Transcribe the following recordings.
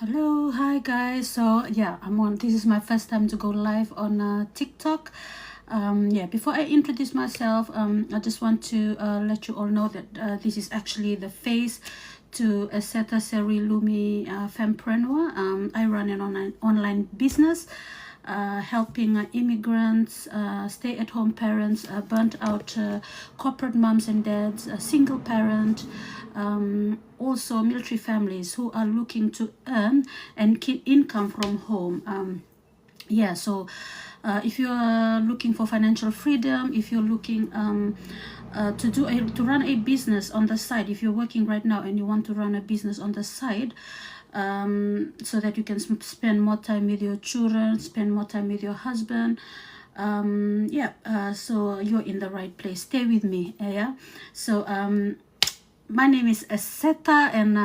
Hello, hi guys. So yeah, this is my first time to go live on TikTok. Yeah, before I introduce myself, I just want to let you all know that this is actually the face to Eseta Seri Lumi Femprenwa. I run an online business helping immigrants, stay-at-home parents, burnt out corporate moms and dads, a single parent, also military families who are looking to earn and keep income from home. Yeah, so if you are looking for financial freedom, if you're looking to run a business on the side, if you're working right now and you want to run a business on the side, so that you can spend more time with your children, spend more time with your husband, so you're in the right place. Stay with me. Yeah, so my name is Eseta, and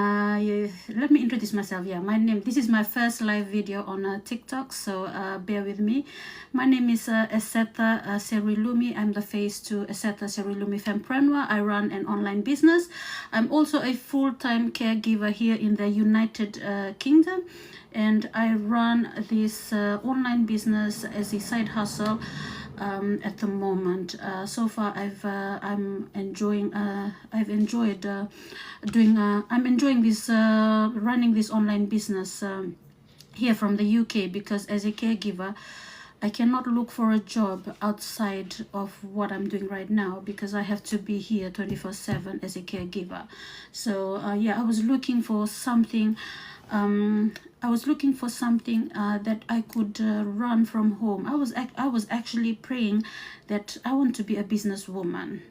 let me introduce myself. Yeah, this is my first live video on TikTok, so bear with me. My name is Eseta Serilumi. I'm the face to Eseta Serilumi Femprenwa. I run an online business. I'm also a full-time caregiver here in the United Kingdom, and I run this online business as a side hustle at the moment. So far I'm enjoying this running this online business here from the UK, because as a caregiver I cannot look for a job outside of what I'm doing right now, because I have to be here 24/7 as a caregiver. So yeah, I was looking for something that I could run from home. I was actually praying that I want to be a businesswoman.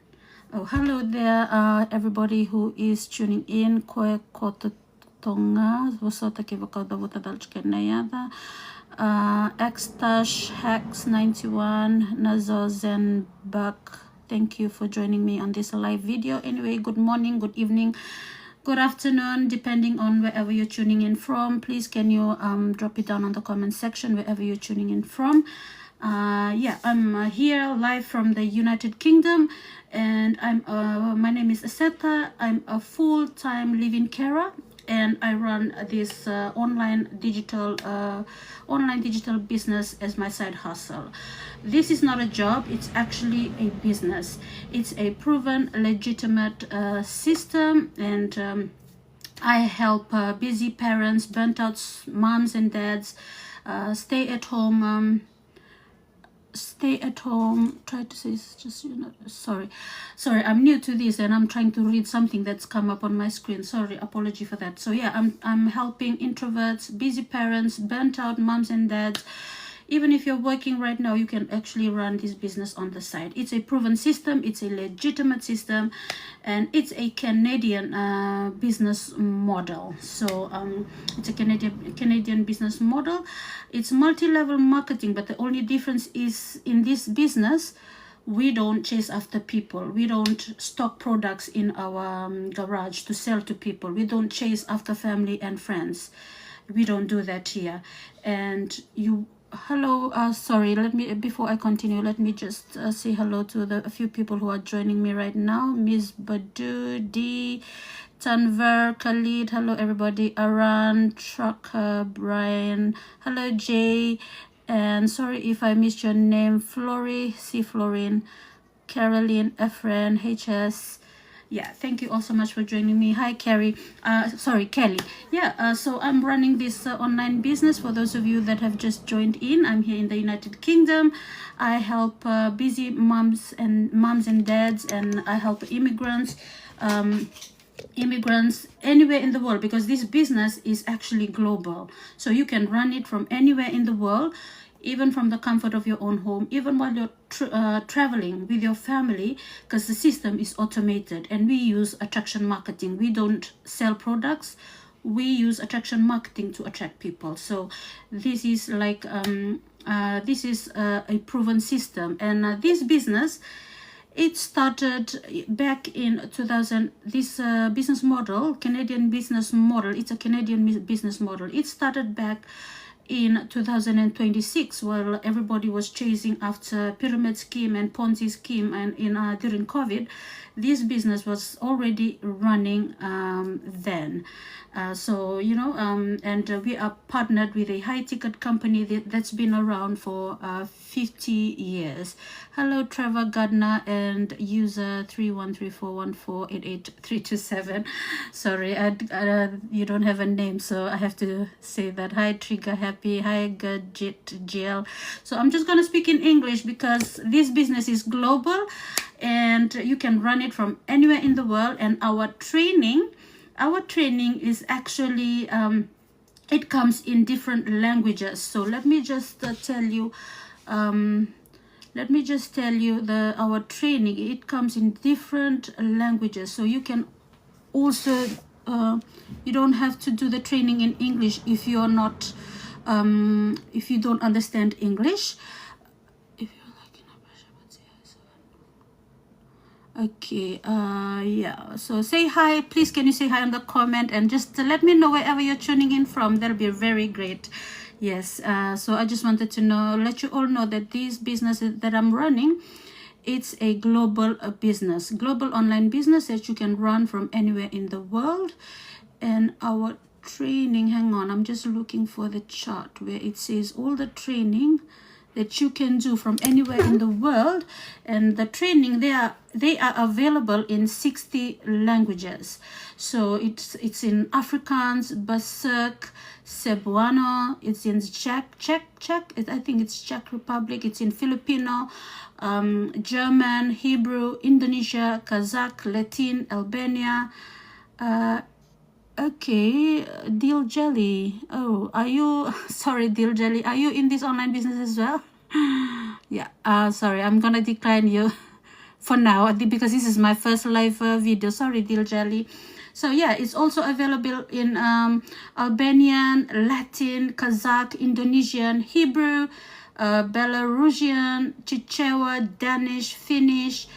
Oh, hello there, everybody who is tuning in. Koe koto tonga, wasota ke wakaudavuta dalchkenayada. Xtash Hex 91 Nazo Zenbak, thank you for joining me on this live video. Anyway, good morning, good evening, good afternoon, depending on wherever you're tuning in from. Please can you drop it down on the comment section wherever you're tuning in from. Yeah, I'm here live from the United Kingdom, and my name is Eseta. I'm a full-time living carer, and I run this online digital business as my side hustle. This is not a job, it's actually a business. It's a proven legitimate system, and I help busy parents, burnt out moms and dads, stay at home, try to say, just, you know, sorry, I'm new to this and I'm trying to read something that's come up on my screen. Sorry, apology for that. So yeah, I'm helping introverts, busy parents, burnt out moms and dads. Even if you're working right now, you can actually run this business on the side. It's a proven system, it's a legitimate system, and it's a Canadian business model. So it's a Canadian business model. It's multi-level marketing, but the only difference is in this business, we don't chase after people. We don't stock products in our garage to sell to people. We don't chase after family and friends. We don't do that here. And hello, sorry, before I continue, let me just say hello to a few people who are joining me right now. Miss Badu, D, Tanver, Khalid, hello everybody, Aran, Trucker, Brian, hello Jay, and sorry if I missed your name, Flory, C. Florin, Caroline, Efren, HS. Yeah, thank you all so much for joining me. Hi Carrie, Kelly. Yeah, so I'm running this online business. For those of you that have just joined in, I'm here in the United Kingdom. I help busy moms and dads, and I help immigrants anywhere in the world, because this business is actually global. So you can run it from anywhere in the world, even from the comfort of your own home, even while you're traveling with your family, because the system is automated, and we use attraction marketing. We don't sell products, we use attraction marketing to attract people. So this is like this is a proven system, and this business, it started back in 2000. This business model, Canadian business model, it's a Canadian business model. It started back in 2026, while everybody was chasing after pyramid scheme and Ponzi scheme, and during COVID, this business was already running then. So and we are partnered with a high ticket company that's been around for 50 years. Hello, Trevor Gardner and user 31341488327. Sorry, you don't have a name, so I have to say that. Hi, Trigger Happy. Hi, Gadget GL. So I'm just going to speak in English because this business is global and you can run it from anywhere in the world. And our training is actually it comes in different languages. So let me just tell you our training, it comes in different languages. So you can also you don't have to do the training in English if you're not if you don't understand English. Okay, yeah, so say hi, please. Can you say hi on the comment and just let me know wherever you're tuning in from? That'll be very great. Yes, so I just wanted to let you all know that this business that I'm running, it's a global business, global online business that you can run from anywhere in the world. And our training, hang on, I'm just looking for the chart where it says all the training that you can do from anywhere in the world. And the training, they are available in 60 languages. So it's in Afrikaans, Basque, Cebuano, it's in Czech, I think it's Czech Republic, it's in Filipino, German, Hebrew, Indonesia, Kazakh, Latin, Albania. Okay, Deal Jelly. Oh, are you, sorry, Deal Jelly, are you in this online business as well? Yeah, sorry, I'm gonna decline you for now because this is my first live video. Sorry, Deal Jelly. So yeah, it's also available in Albanian, Latin, Kazakh, Indonesian, Hebrew, Belarusian, Chichewa, Danish, Finnish,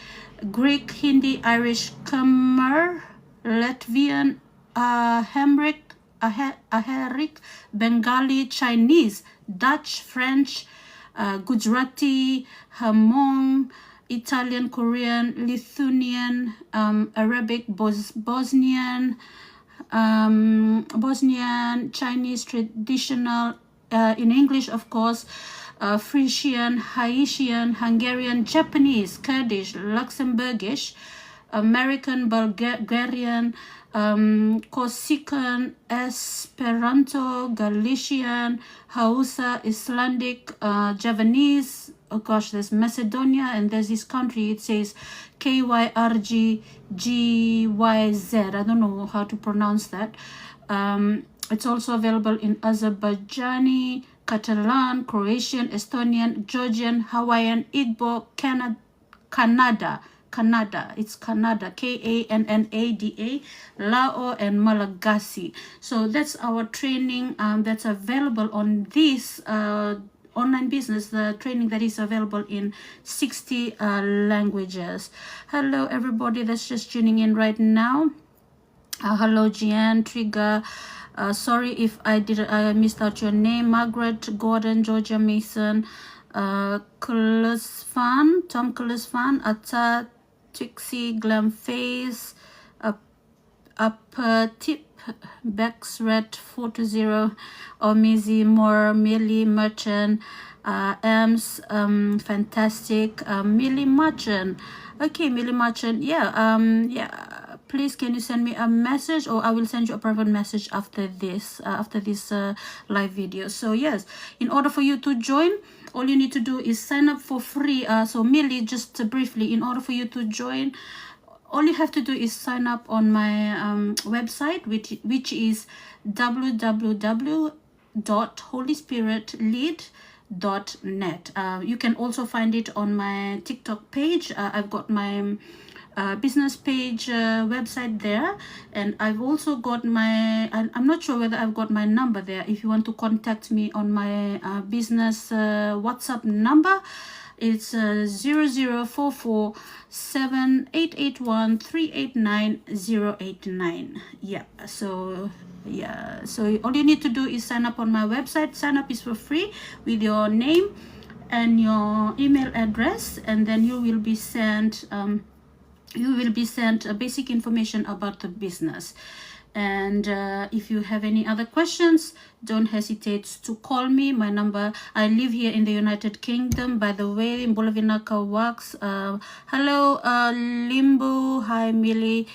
Greek, Hindi, Irish, Khmer, Latvian, Amharic, Bengali, Chinese, Dutch, French, Gujarati, Hmong, Italian, Korean, Lithuanian, Arabic, Bosnian, Chinese traditional, in English, of course, Frisian, Haitian, Hungarian, Japanese, Kurdish, Luxembourgish, American, Bulgarian, Corsican, Esperanto, Galician, Hausa, Icelandic, Javanese. Oh gosh, there's Macedonia, and there's this country, it says KYRGGYZ. I don't know how to pronounce that. It's also available in Azerbaijani, Catalan, Croatian, Estonian, Georgian, Hawaiian, Igbo, Kannada, it's Kannada, Kannada, Lao, and Malagasy. So that's our training that's available on this online business, the training that is available in 60 languages. Hello everybody that's just tuning in right now. Hello Gian, Trigger, sorry if I missed out your name. Margaret, Gordon, Georgia Mason, Kulusfan, Tom Kulusfan, Atta, Trixie, Glam Face, Upper Tip, Bexred 420, Omizi, Moore, Millie Merchant, Ems, Fantastic, Millie Merchant. Okay, Millie Merchant, yeah, please can you send me a message, or I will send you a private message after this live video. So yes, in order for you to join, all you need to do is sign up for free. So Millie, just briefly, in order for you to join, all you have to do is sign up on my website, which is www.holyspiritlead.net. You can also find it on my TikTok page. I've got my business page website there, and I've also got my, I'm not sure whether I've got my number there. If you want to contact me on my business WhatsApp number, It's 0044-7881-389-089. Yeah, so yeah, so all you need to do is sign up on my website. Sign up is for free with your name and your email address, and then you will be sent basic information about the business. And if you have any other questions, don't hesitate to call me. My number, I live here in the United Kingdom, by the way. Mbulavinaka works. Hello Limbu, hi Millie,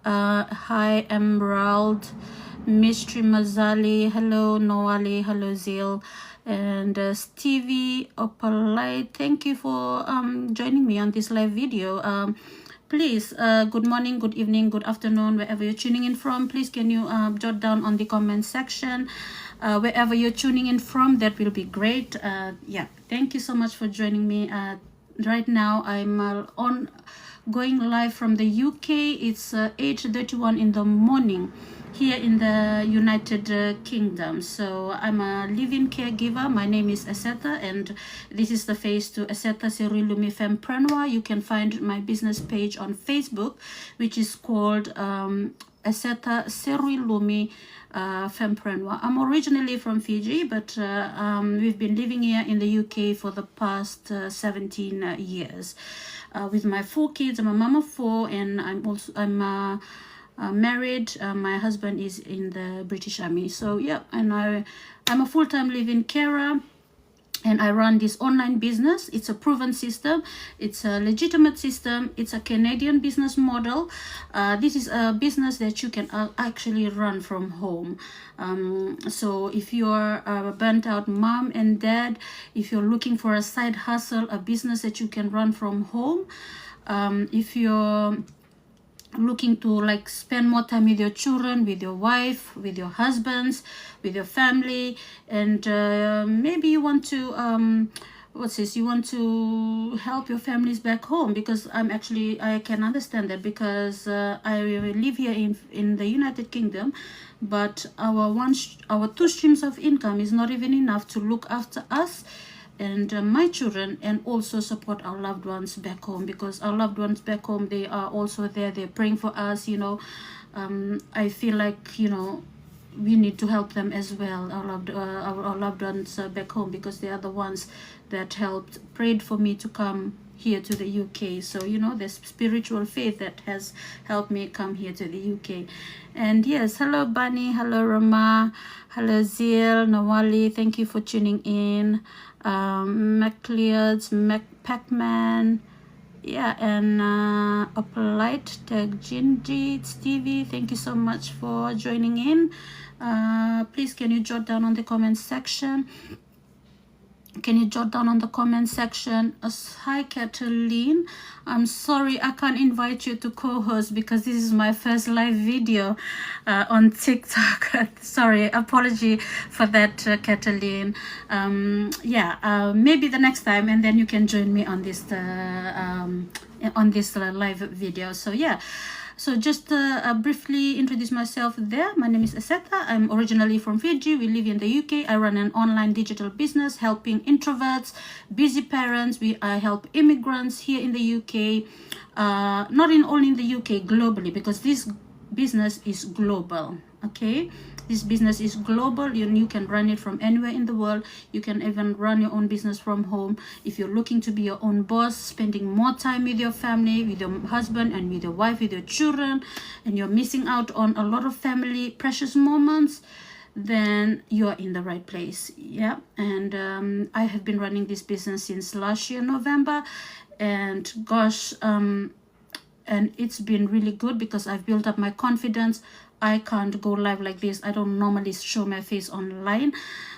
hi Emerald, Mystery Mazali, hello Noali, hello Zil, and Stevie Opalite. Thank you for joining me on this live video. Please, good morning, good evening, good afternoon, wherever you're tuning in from. Please, can you jot down on the comment section wherever you're tuning in from? That will be great. Yeah, thank you so much for joining me. Right now, I'm going live from the UK. It's 8:31 in the morning here in the United Kingdom. So I'm a live-in caregiver. My name is Eseta, and this is the face to Eseta Seruilumi Femprenwa. You can find my business page on Facebook, which is called Eseta Seruilumi Femprenwa. I'm originally from Fiji, but we've been living here in the UK for the past 17 years with my 4 kids. I'm a mom of 4, and I'm married. My husband is in the British Army. So yeah, and I'm a full-time living carer, and I run this online business. It's a proven system. It's a legitimate system. It's a Canadian business model. This is a business that you can actually run from home. So if you're a burnt out mom and dad, if you're looking for a side hustle, a business that you can run from home, if you're looking to like spend more time with your children, with your wife, with your husbands, with your family, and maybe you want to you want to help your families back home, because I can understand that, because I live here in the United Kingdom, but our 2 streams of income is not even enough to look after us and my children, and also support our loved ones back home, because our loved ones back home, they are also there, they're praying for us, you know. I feel like, you know, we need to help them as well, our loved ones back home, because they are the ones that prayed for me to come here to the UK. So, you know, there's spiritual faith that has helped me come here to the UK. And yes, hello Bunny, hello Rama, hello Zil, Nawali, thank you for tuning in. McLeod's, Pac-Man, yeah, and Opalite, Tag Gingy, Stevie, thank you so much for joining in. Please, can you jot down on the comment section? Hi Kathleen, I'm sorry I can't invite you to co-host because this is my first live video on TikTok. Sorry, apology for that, Kathleen. Yeah, maybe the next time, and then you can join me on this live video. So yeah. So just briefly introduce myself there. My name is Eseta. I'm originally from Fiji. We live in the UK. I run an online digital business helping introverts, busy parents. I help immigrants here in the UK, not only in the UK, globally, because this business is global, okay? This business is global. You can run it from anywhere in the world. You can even run your own business from home. If you're looking to be your own boss, spending more time with your family, with your husband and with your wife, with your children, and you're missing out on a lot of family precious moments, then you're in the right place. Yeah. And I have been running this business since last year, November, and gosh, and it's been really good because I've built up my confidence. I can't go live like this. I don't normally show my face online,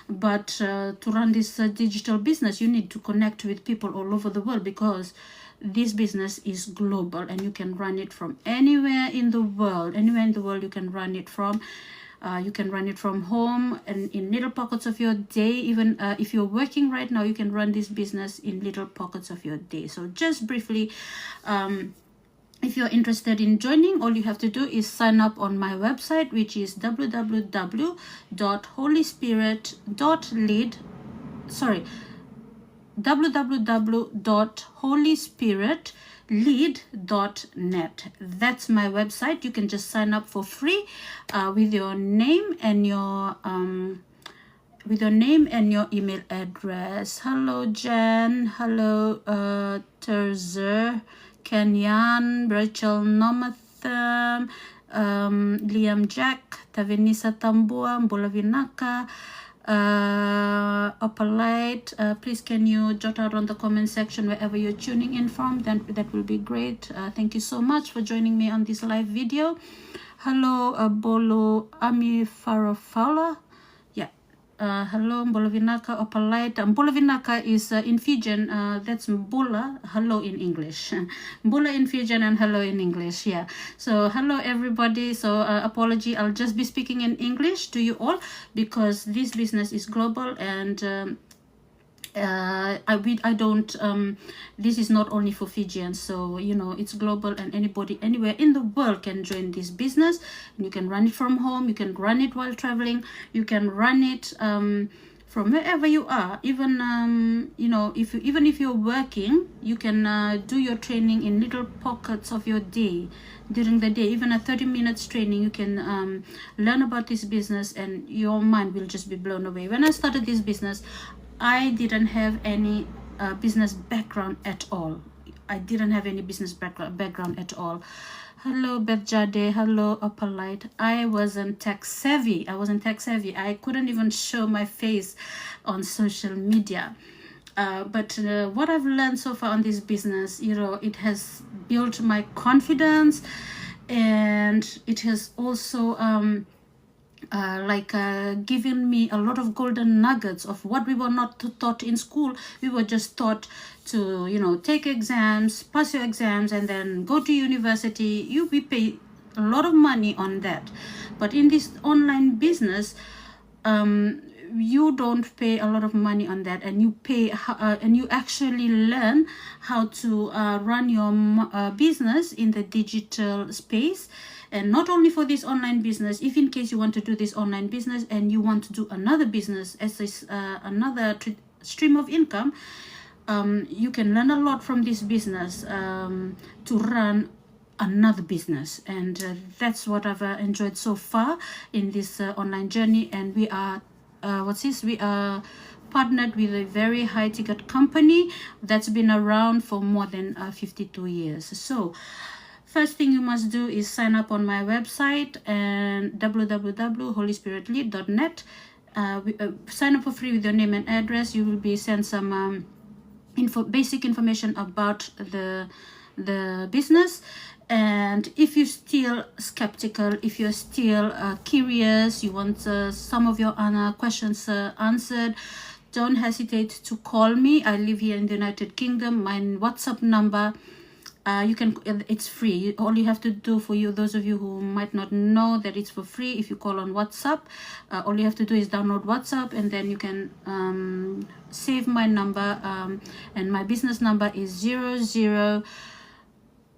but to run this digital business, you need to connect with people all over the world, because this business is global and you can run it from anywhere in the world. Anywhere in the world you can run it from. You can run it from home and in little pockets of your day. Even if you're working right now, you can run this business in little pockets of your day. So just briefly, if you're interested in joining, all you have to do is sign up on my website, which is www.holyspirit.lead. Sorry, www.holyspiritlead.net. That's my website. You can just sign up for free with your name and your email address. Hello Jen, hello Terzer, Kenyan, Rachel Nomatham, Liam Jack, Tavenisa Tambua, Mbola Vinaka, Opalite. Please can you jot out on the comment section wherever you're tuning in from, then that will be great. Thank you so much for joining me on this live video. Hello Bolo Ami Farafala. Hello Mbolovinaka Opalite. Mbolovinaka is in Fijian, that's Mbola, hello in English. Mbola in Fijian and hello in English, yeah. So hello everybody. So apology, I'll just be speaking in English to you all because this business is global, and I don't this is not only for Fijians, so you know, it's global and anybody anywhere in the world can join this business, and you can run it from home, you can run it while traveling, you can run it from wherever you are. Even you know, even if you're working, you can do your training in little pockets of your day during the day. Even a 30 minutes training, you can learn about this business and your mind will just be blown away. When I started this business, I didn't have any business background at all. I didn't have any business background at all. Hello Beth Jade, hello Opalite. I wasn't tech savvy. I couldn't even show my face on social media. But what I've learned so far on this business, you know, it has built my confidence, and it has also given me a lot of golden nuggets of what we were not taught in school. We were just taught to, you know, take exams, pass your exams, and then go to university. We pay a lot of money on that. But in this online business, you don't pay a lot of money on that, and you pay and you actually learn how to run your business in the digital space. And not only for this online business, if in case you want to do this online business and you want to do another business as another stream of income, you can learn a lot from this business to run another business. And that's what I've enjoyed so far in this online journey. And we are we are partnered with a very high ticket company that's been around for more than 52 years. So first thing you must do is sign up on my website and www.holyspiritlead.net. Sign up for free with your name and address. You will be sent some basic information about the business. And if you're still skeptical, if you're still curious, you want some of your questions answered, don't hesitate to call me. I live here in the United Kingdom. My WhatsApp number, it's free. All you have to do, for you, those of you who might not know that it's for free, if you call on WhatsApp, all you have to do is download WhatsApp, and then you can save my number, and my business number is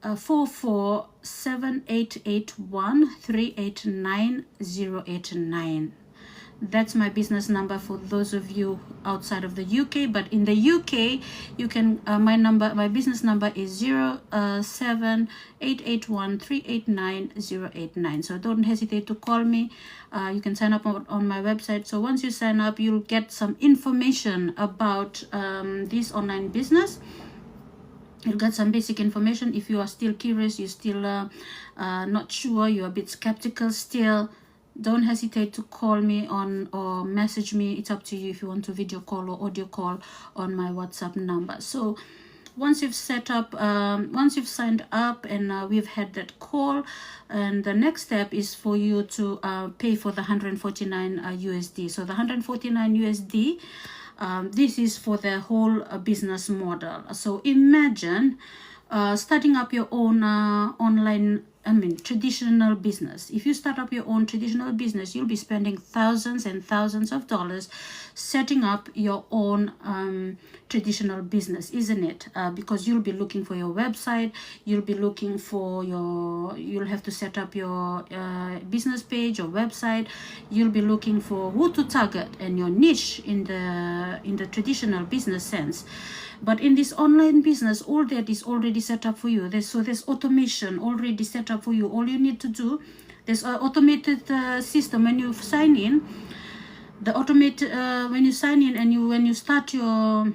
00447881389089. That's my business number for those of you outside of the UK. But in the UK, you can my business number is 07881389089. So don't hesitate to call me. You can sign up on my website. So once you sign up, you'll get some information about this online business. You'll get some basic information. If you are still curious, you're still not sure, you're a bit skeptical still, don't hesitate to call me on or message me. It's up to you if you want to video call or audio call on my WhatsApp number. So once you've set up, once you've signed up and we've had that call, and the next step is for you to pay for the 149 USD. So the 149 USD, this is for the whole business model. So imagine starting up your own online traditional business. If you start up your own traditional business, you'll be spending thousands and thousands of dollars setting up your own traditional business, isn't it? Because you'll be looking for your website, you'll be looking for you'll have to set up your business page or website, you'll be looking for who to target and your niche in the traditional business sense. But in this online business, all that is already set up for you. There's automation already set up for you. All you need to do, there's an automated system when you sign in. The automated when you sign in and when you start your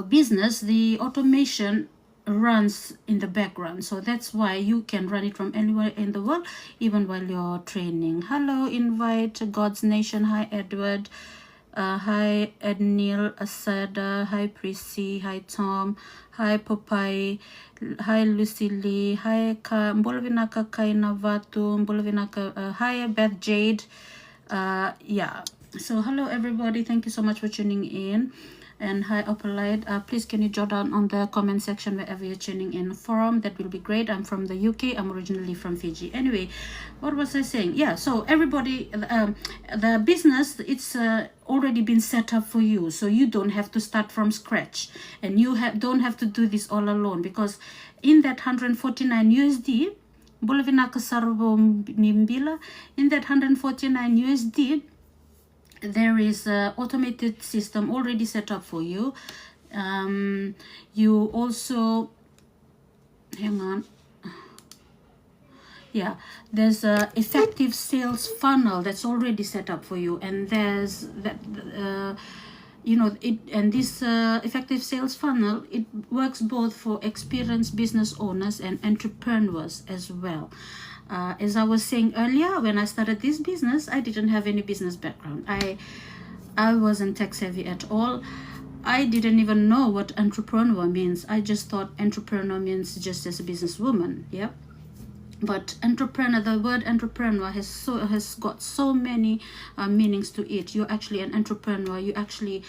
business, the automation runs in the background. So that's why you can run it from anywhere in the world, even while you're training. Hello, invite God's Nation. Hi, Edward. Hi Ednil Asada, hi Prissy, hi Tom, hi Popeye, hi Lucy Lee, hi Mbolovinaka Kaina Vatu, Mbolovinaka, hi Beth Jade. Yeah, so hello everybody, thank you so much for tuning in. And hi Opalite, please can you jot down on the comment section wherever you're tuning in from. That will be great. I'm from the UK. I'm originally from Fiji. Anyway, what was I saying? Yeah, so everybody, the business, it's already been set up for you, so you don't have to start from scratch, and you don't have to do this all alone, because in that 149 USD, in that 149 USD, there is an automated system already set up for you. You also, hang on, yeah, there's a effective sales funnel that's already set up for you, and there's that and this effective sales funnel, it works both for experienced business owners and entrepreneurs as well. As I was saying earlier, when I started this business, I didn't have any business background. I wasn't tech savvy at all. I didn't even know what entrepreneur means. I just thought entrepreneur means just as a businesswoman. Yeah. But entrepreneur, the word entrepreneur has got so many meanings to it. You're actually an entrepreneur. You actually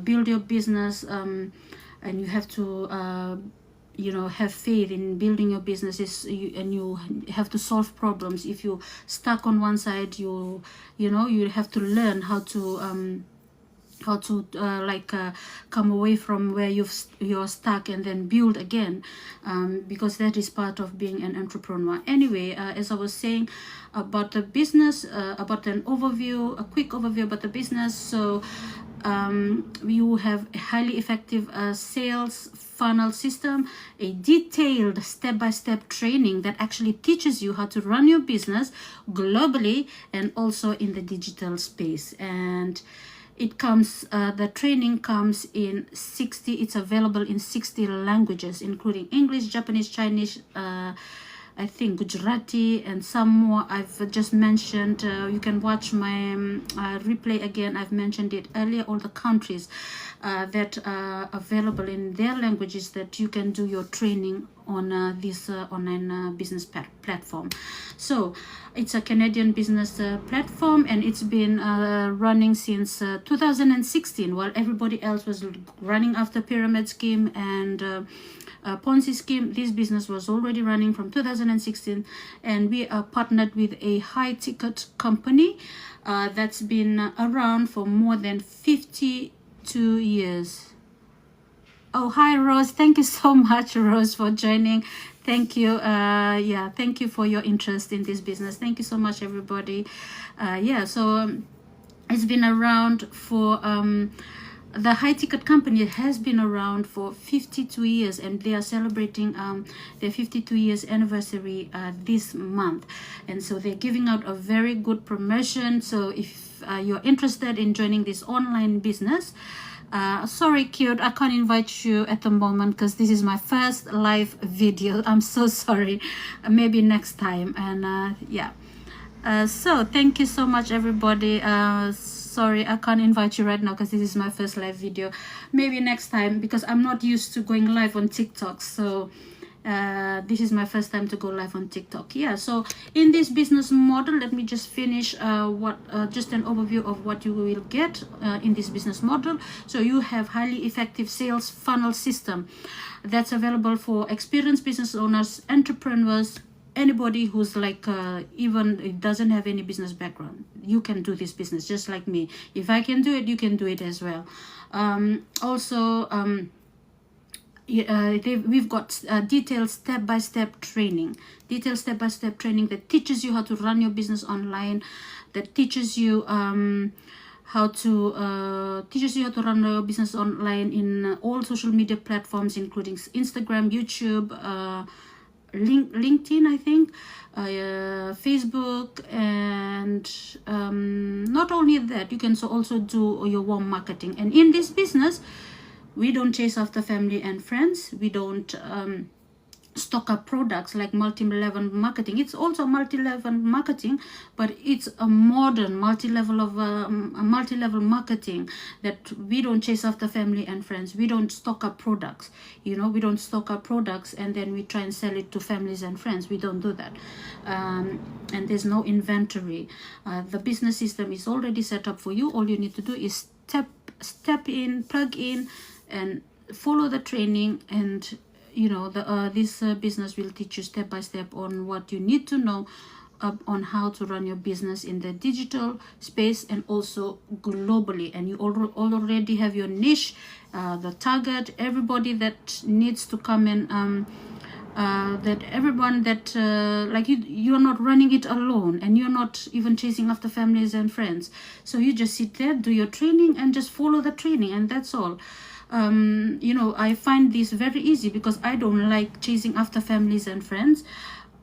build your business, and you have to have faith in building your businesses, and you have to solve problems. If you stuck on one side, you have to learn how to come away from where you're stuck and then build again, because that is part of being an entrepreneur. Anyway, as I was saying about the business, about a quick overview about the business. So you have a highly effective sales funnel system, a detailed step-by-step training that actually teaches you how to run your business globally and also in the digital space. And it comes, the training comes in 60, it's available in 60 languages, including English, Japanese, Chinese, I think Gujarati, and some more I've just mentioned. You can watch my replay again. I've mentioned it earlier, all the countries that are available in their languages that you can do your training on this online business platform. So it's a Canadian business platform, and it's been running since 2016, while everybody else was running after pyramid scheme and Ponzi scheme. This business was already running from 2016, and we are partnered with a high ticket company that's been around for more than 52 years. Oh, hi Rose, thank you so much, Rose, for joining. Thank you. Yeah, thank you for your interest in this business. Thank you so much, everybody. Yeah, so it's been around for the high ticket company has been around for 52 years, and they are celebrating their 52 years anniversary this month. And so they're giving out a very good promotion. So if you're interested in joining this online business, sorry cute, I can't invite you at the moment because this is my first live video. I'm so sorry. Maybe next time. And yeah, so thank you so much, everybody. Sorry, I can't invite you right now because this is my first live video. Maybe next time, because I'm not used to going live on TikTok. So this is my first time to go live on TikTok. Yeah, so in this business model, let me just finish just an overview of what you will get in this business model. So you have highly effective sales funnel system that's available for experienced business owners, entrepreneurs, anybody who's like even it doesn't have any business background, you can do this business just like me. If I can do it, you can do it as well. Also, we've got detailed step-by-step training that teaches you how to run your business online, that teaches you how to run your business online in all social media platforms, including Instagram, YouTube, LinkedIn, I think, Facebook, and not only that, you can also do your warm marketing. And in this business, we don't chase after family and friends. We don't stock up products like multi-level marketing. It's also multi-level marketing, but it's a modern multi-level marketing that we don't chase after family and friends. We don't stock up products. We don't stock up products and then we try and sell it to families and friends. We don't do that. And there's no inventory. The business system is already set up for you. All you need to do is step in, plug in, and follow the training, and this business will teach you step by step on what you need to know on how to run your business in the digital space and also globally. And you already have your niche, the target, everybody that needs to come in, that everyone that like you're not running it alone, and you're not even chasing after families and friends. So you just sit there, do your training, and just follow the training, and that's all. I find this very easy because I don't like chasing after families and friends.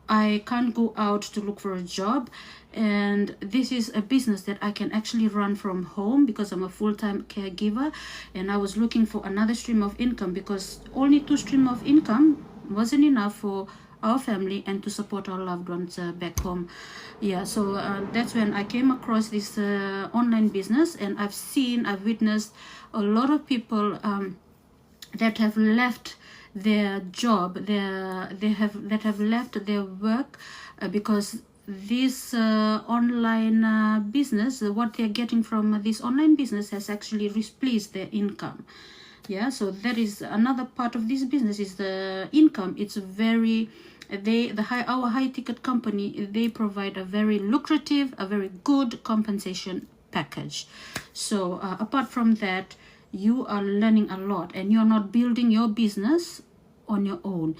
I can't go out to look for a job, and this is a business that I can actually run from home because I'm a full-time caregiver, and I was looking for another stream of income because only 2 streams of income wasn't enough for our family and to support our loved ones back home. So that's when I came across this online business, and I've witnessed a lot of people that have left their job, that have left their work because this online business, what they're getting from this online business has actually replaced their income. So that is another part of this business, is the income. It's very our high ticket company, they provide a very lucrative, a very good compensation package. So apart from that, you are learning a lot, and you're not building your business on your own.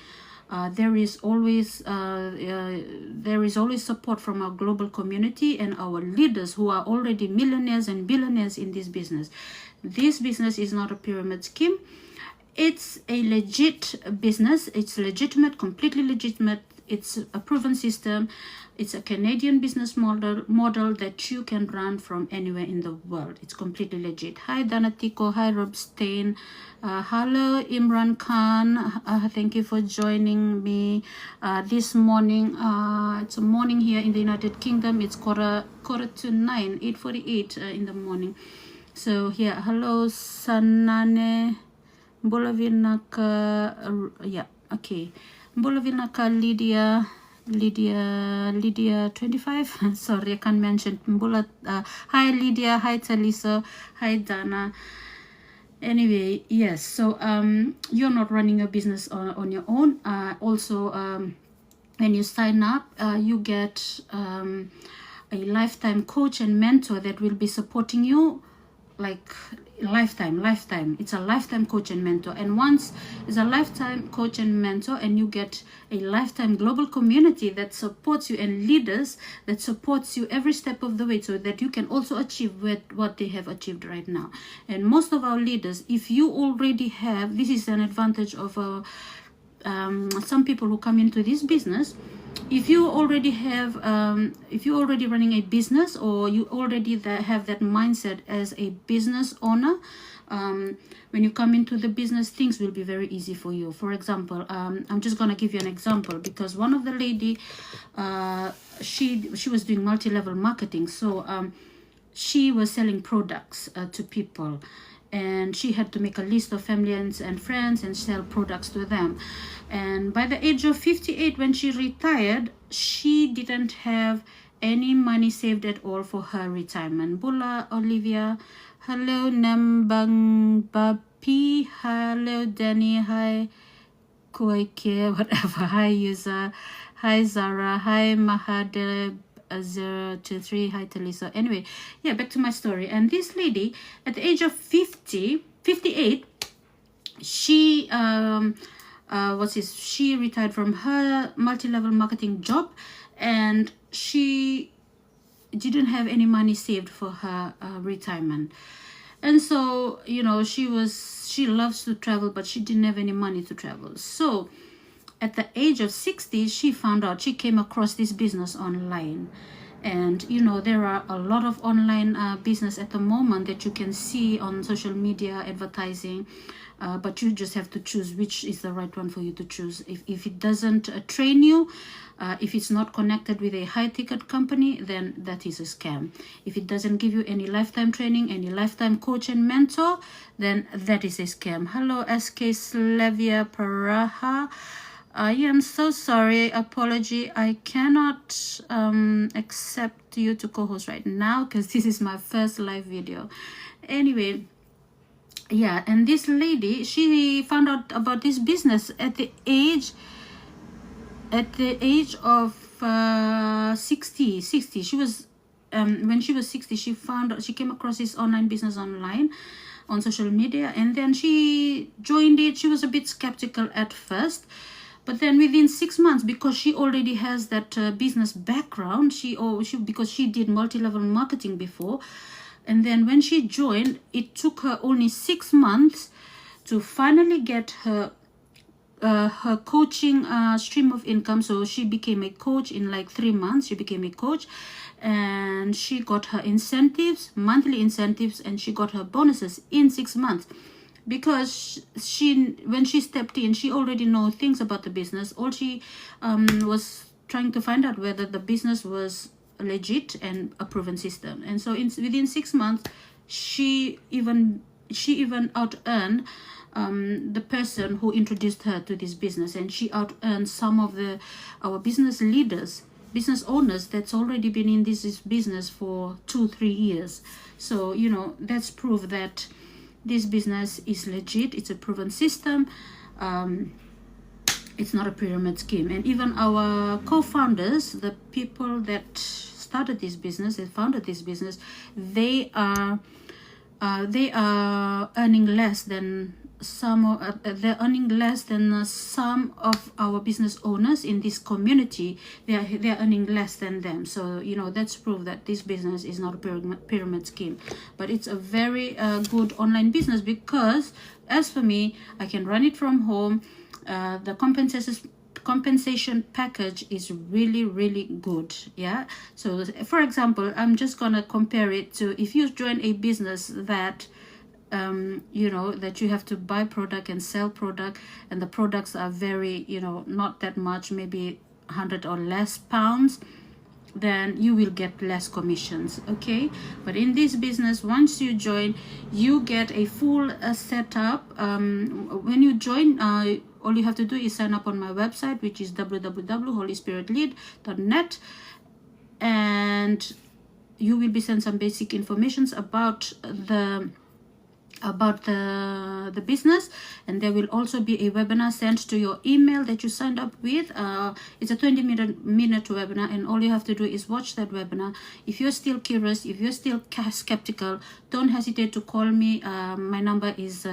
There is always support from our global community and our leaders who are already millionaires and billionaires in this business. This business is not a pyramid scheme. It's a legit business. It's legitimate, completely legitimate. It's a proven system. It's a Canadian business model that you can run from anywhere in the world. It's completely legit. Hi Danatiko, hi Rob Stain, hello Imran Khan, thank you for joining me this morning. It's a morning here in the United Kingdom. It's quarter to 9, 8:48 in the morning. So here, hello Sanane Mbolavinaka, okay, Mbolavinaka Lydia 25. Sorry, I can't mention Mbola. Hi Lydia, hi Talisa, hi Dana. Anyway, yes, so you're not running your business on your own. Also, when you sign up, you get a lifetime coach and mentor that will be supporting you like lifetime. It's a lifetime coach and mentor, and once it's a lifetime coach and mentor, and you get a lifetime global community that supports you, and leaders that supports you every step of the way, so that you can also achieve what they have achieved right now. And most of our leaders, if you already have, this is an advantage of some people who come into this business. If you already have if you're already running a business, or you already have that mindset as a business owner, when you come into the business, things will be very easy for you. For example, I'm just gonna give you an example, because one of the lady, she was doing multi-level marketing. So she was selling products to people, and she had to make a list of family and friends and sell products to them. And by the age of 58, when she retired, she didn't have any money saved at all for her retirement. Bula Olivia, hello Nambang Bapi, hello Danny, hi Koike, whatever, hi user, Hi Zara. Hi Mahadeb 023. Hi Talisa. Anyway, yeah, back to my story. And this lady, at the age of 58, she she retired from her multi-level marketing job, and she didn't have any money saved for her retirement. And so, you know, she loves to travel, but she didn't have any money to travel. So at the age of 60, she found out, she came across this business online. And you know, there are a lot of online business at the moment that you can see on social media advertising, but you just have to choose which is the right one for you to choose. If it doesn't train you, if it's not connected with a high ticket company, then that is a scam. If it doesn't give you any lifetime training, any lifetime coach and mentor, then that is a scam. Hello SK Slavia Paraha. I am so sorry, apology, I cannot accept you to co-host right now because this is my first live video. Anyway, yeah, and this lady, she found out about this business at the age of 60. She was when she was 60, she came across this online business online on social media, and then she joined it. She was a bit skeptical at first, but then within 6 months, because she already has that business background, because she did multi-level marketing before, and then when she joined, it took her only 6 months to finally get her coaching stream of income. So she became a coach in like 3 months. She became a coach, and she got her incentives, monthly incentives, and she got her bonuses in 6 months. Because when she stepped in, she already know things about the business. All she was trying to find out whether the business was legit and a proven system. And so within 6 months, she even out-earned the person who introduced her to this business, and she out-earned some of our business leaders, business owners that's already been in this business for 2-3 years. So, you know, that's proof that this business is legit. It's a proven system. It's not a pyramid scheme. And even our co-founders, the people that started this business, that founded this business, they are earning less than some of our business owners in this community. They're earning less than them. So, you know, that's proof that this business is not a pyramid scheme, but it's a very good online business, because as for me, I can run it from home. The compensation package is really good. Yeah, so for example, I'm just gonna compare it to, if you join a business that you know, that you have to buy product and sell product, and the products are very, you know, not that much, maybe 100 or less pounds, then you will get less commissions. Okay, but in this business, once you join, you get a full setup. When you join, all you have to do is sign up on my website, which is www.holyspiritlead.net, and you will be sent some basic informations about the business, and there will also be a webinar sent to your email that you signed up with. It's a 20-minute webinar, and all you have to do is watch that webinar. If you're still curious, if you're still skeptical, don't hesitate to call me. My number is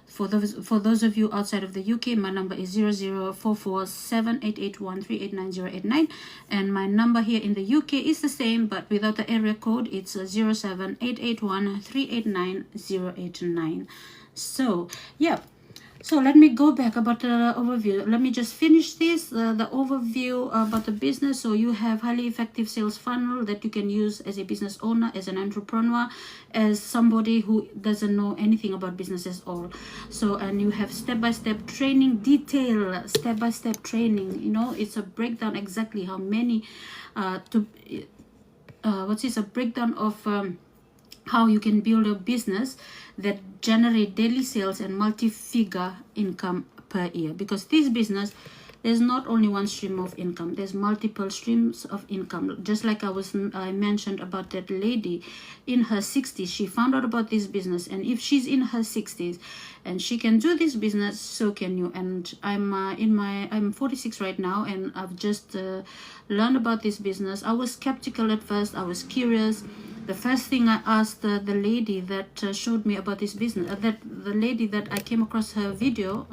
for those of you outside of the UK, my number is 0044788138909, and my number here in the UK is the same, but without the area code. It's 07881389089. So yeah, so let me go back about the overview. Let me just finish this, the overview about the business. So you have highly effective sales funnel that you can use as a business owner, as an entrepreneur, as somebody who doesn't know anything about business at all. So, and you have step-by-step training, detail step-by-step training. You know, it's a breakdown exactly how many a breakdown of how you can build a business that generate daily sales and multi-figure income per year. Because this business, there's not only one stream of income, there's multiple streams of income. Just like I mentioned about that lady in her 60s, she found out about this business, and if she's in her 60s and she can do this business, so can you. And I'm 46 right now, and I've just learned about this business. I was skeptical at first, I was curious. The first thing I asked the lady that showed me about this business, the lady that I came across her video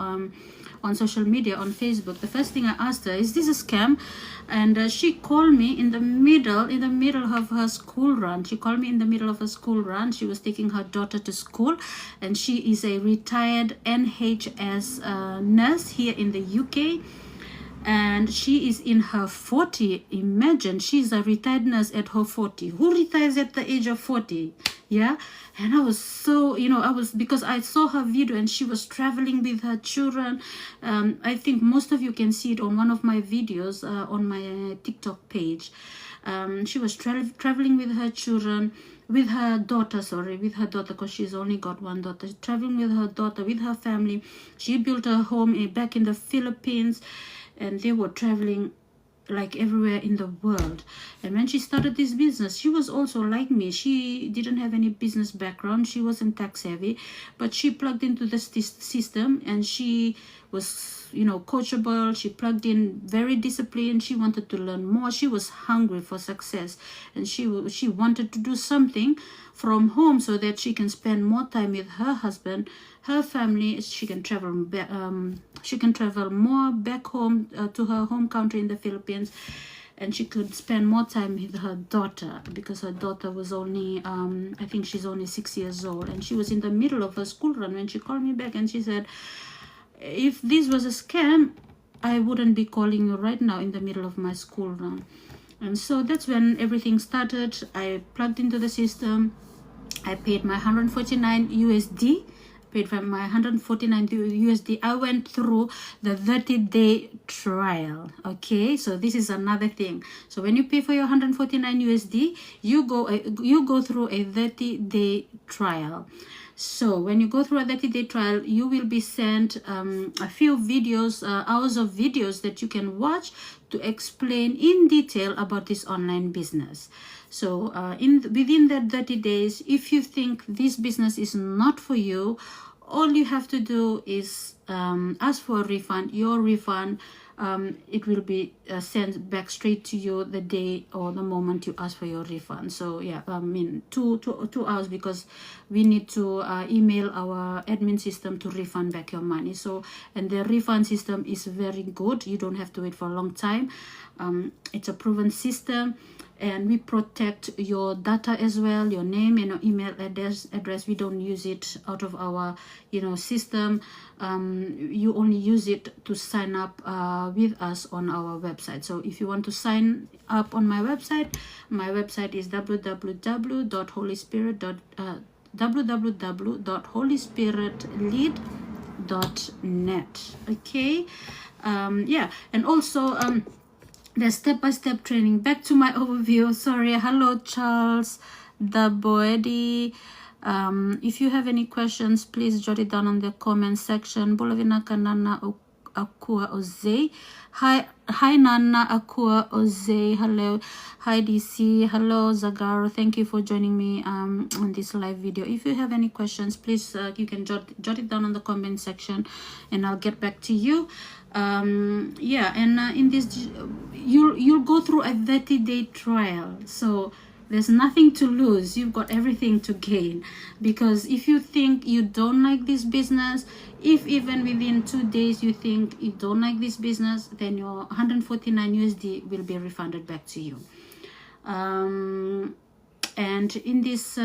on social media, on Facebook, the first thing I asked her, is this a scam? And she called me in the middle of her school run. She called me in the middle of her school run. She was taking her daughter to school, and she is a retired NHS nurse here in the UK. And she is in her 40. Imagine, she's a retired nurse at her 40. Who retires at the age of 40? Yeah. And I was so, because I saw her video and she was traveling with her children. I think most of you can see it on one of my videos on my TikTok page. She was traveling with her children, with her daughter, because she's only got one daughter. Traveling with her daughter, with her family. She built her home back in the Philippines, and they were traveling like everywhere in the world. And when she started this business, she was also like me. She didn't have any business background, she wasn't tech savvy, but she plugged into the system, and she was coachable. She plugged in, very disciplined. She wanted to learn more. She was hungry for success, and she wanted to do something from home so that she can spend more time with her husband, her family. She can travel more back home to her home country in the Philippines, and she could spend more time with her daughter, because her daughter was only I think she's only 6 years old, and she was in the middle of her school run when she called me back, and she said, if this was a scam, I wouldn't be calling you right now in the middle of my school run. And so that's when everything started. I plugged into the system. I paid my 149 USD. I went through the 30-day trial. Okay, so this is another thing. So when you pay for your 149 USD, you go through a 30-day trial. So when you go through a 30-day trial, you will be sent a few videos, hours of videos that you can watch to explain in detail about this online business. So within that 30 days, if you think this business is not for you, all you have to do is ask for a refund. Your refund, it will be sent back straight to you the day or the moment you ask for your refund. So yeah, I mean 2 hours, because we need to email our admin system to refund back your money. So, and the refund system is very good. You don't have to wait for a long time. It's a proven system, and we protect your data as well, your name and your email address. We don't use it out of our system. You only use it to sign up with us on our website. So if you want to sign up on my website is www.holyspiritlead.net. Okay. Yeah, and also the step-by-step training. Back to my overview. Sorry. Hello, Charles the Boedi. If you have any questions, please jot it down on the comment section. Bolavina Kanana Akua Oze. Hi Nana Akua Oze. Hello. Hi DC. Hello Zagaro. Thank you for joining me on this live video. If you have any questions, please you can jot it down on the comment section, and I'll get back to you. Yeah, and in this you'll go through a 30-day trial, so there's nothing to lose. You've got everything to gain, because if you think you don't like this business, if even within 2 days you think you don't like this business, then your 149 USD will be refunded back to you. And in this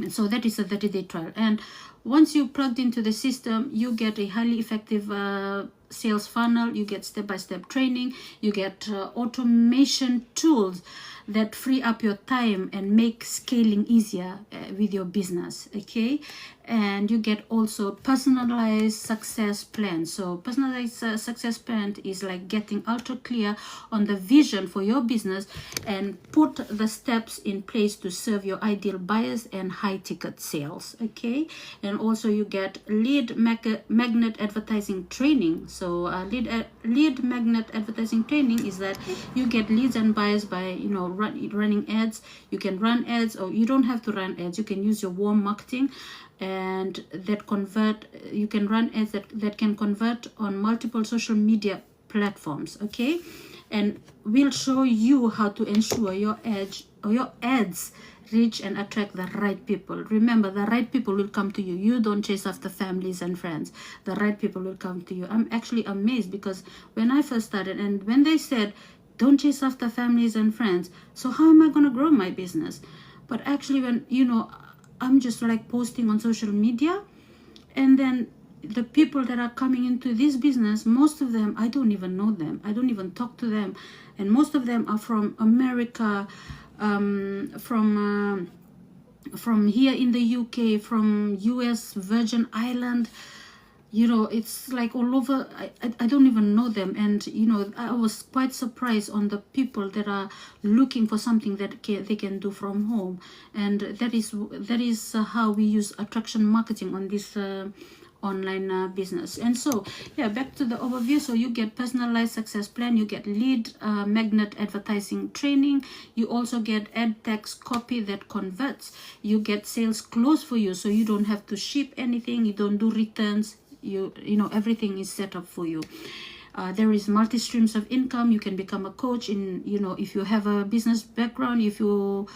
so that is a 30-day trial, and once you plugged into the system, you get a highly effective sales funnel. You get step-by-step training. You get automation tools that free up your time and make scaling easier with your business. Okay, and you get also personalized success plan. So personalized success plan is like getting ultra clear on the vision for your business and put the steps in place to serve your ideal buyers and high ticket sales. Okay, and also you get lead magnet advertising training. So lead magnet advertising training is that you get leads and buyers by, you know, running ads. You can run ads, or you don't have to run ads. You can use your warm marketing and that convert. You can run ads that can convert on multiple social media platforms. Okay, and we'll show you how to ensure your ads reach and attract the right people. Remember, the right people will come to you. You don't chase after families and friends. The right people will come to you. I'm actually amazed, because when I first started, and when they said don't chase after families and friends, so how am I going to grow my business? But actually, when, you know, I'm just like posting on social media, and then the people that are coming into this business, most of them, I don't even know them. I don't even talk to them. And most of them are from America, from here in the UK, from US Virgin Island. You know, it's like all over. I don't even know them. And, you know, I was quite surprised on the people that are looking for something that they can do from home. And that is how we use attraction marketing on this online business. And so, yeah, back to the overview. So you get personalized success plan, you get lead magnet advertising training, you also get ad text copy that converts, you get sales close for you, so you don't have to ship anything, you don't do returns, you know, everything is set up for you. There is multi streams of income. You can become a coach in, you know, if you have a business background, if you're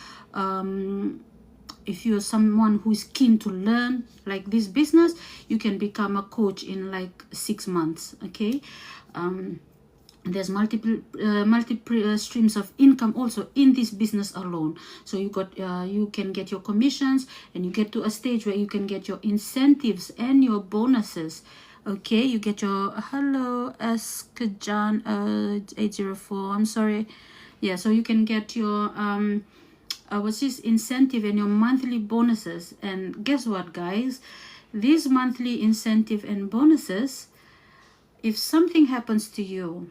someone who is keen to learn like this business, you can become a coach in like 6 months. Okay, there's multiple streams of income also in this business alone. So you can get your commissions, and you get to a stage where you can get your incentives and your bonuses. Okay, you get your hello Ask John 804. I'm sorry. Yeah, so you can get your what's this incentive and your monthly bonuses. And guess what, guys? These monthly incentive and bonuses, if something happens to you,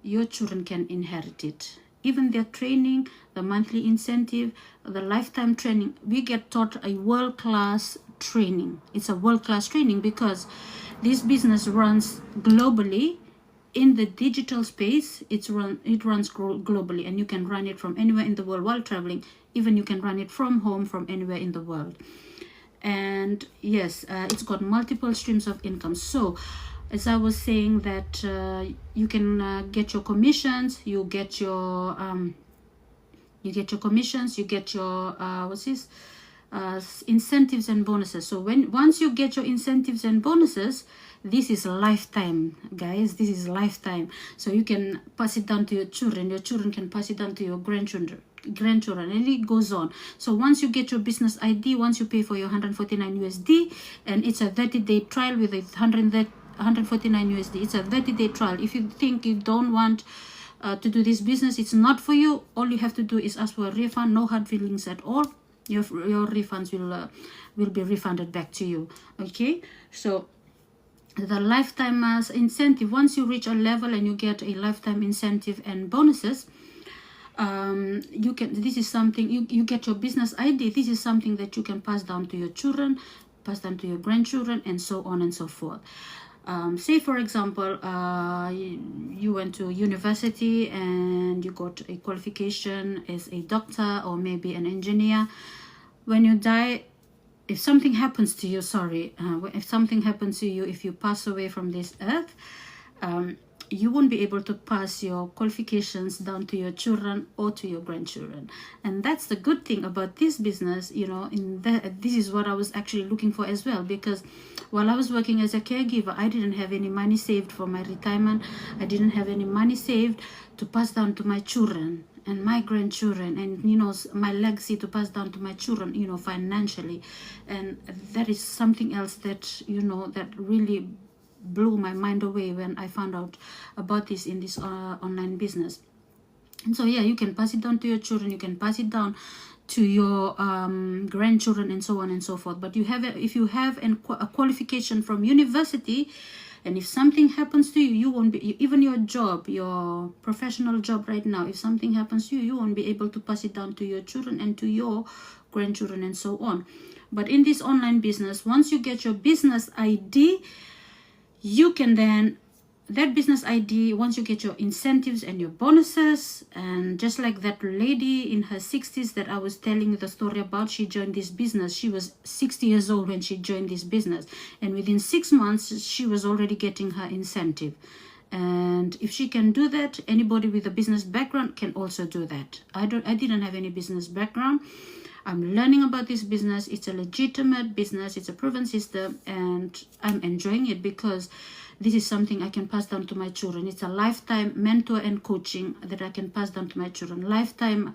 your children can inherit it. Even their training, the monthly incentive, the lifetime training, we get taught a world-class training. It's a world-class training because this business runs globally. In the digital space, it runs globally, and you can run it from anywhere in the world while traveling. Even you can run it from home, from anywhere in the world. And yes, it's got multiple streams of income. So as I was saying, that you can get your commissions, you get your commissions, you get your incentives and bonuses. So once you get your incentives and bonuses, this is lifetime, guys. This is lifetime. So you can pass it down to your children. Your children can pass it down to your grandchildren, and it goes on. So once you get your business ID, once you pay for your 149 USD, and it's a 30-day trial with a 149 USD. It's a 30-day trial. If you think you don't want to do this business, it's not for you, all you have to do is ask for a refund. No hard feelings at all. Your refunds will be refunded back to you. Okay, so the lifetime incentive, once you reach a level and you get a lifetime incentive and bonuses, you can, this is something, you get your business ID. This is something that you can pass down to your children, pass down to your grandchildren, and so on and so forth. Say for example, you went to university and you got a qualification as a doctor or maybe an engineer. When you die, if something happens to you, if something happens to you, if you pass away from this earth, you won't be able to pass your qualifications down to your children or to your grandchildren. And that's the good thing about this business, you know. This is what I was actually looking for as well, because while I was working as a caregiver, I didn't have any money saved for my retirement. I didn't have any money saved to pass down to my children and my grandchildren, and, you know, my legacy to pass down to my children, you know, financially. And that is something else that, you know, that really blew my mind away when I found out about this in this online business. And so yeah, you can pass it down to your children, you can pass it down to your grandchildren and so on and so forth. But if you have a qualification from university, and if something happens to you, you won't be, even your job, your professional job right now, if something happens to you, you won't be able to pass it down to your children and to your grandchildren and so on. But in this online business, once you get your business ID, you can then, that business ID, once you get your incentives and your bonuses, and just like that lady in her 60s that I was telling you the story about, she joined this business. She was 60 years old when she joined this business, and within 6 months she was already getting her incentive. And if she can do that, anybody with a business background can also do that. I didn't have any business background. I'm learning about this business. It's a legitimate business, it's a proven system, and I'm enjoying it because this is something I can pass down to my children. It's a lifetime mentor and coaching that I can pass down to my children. Lifetime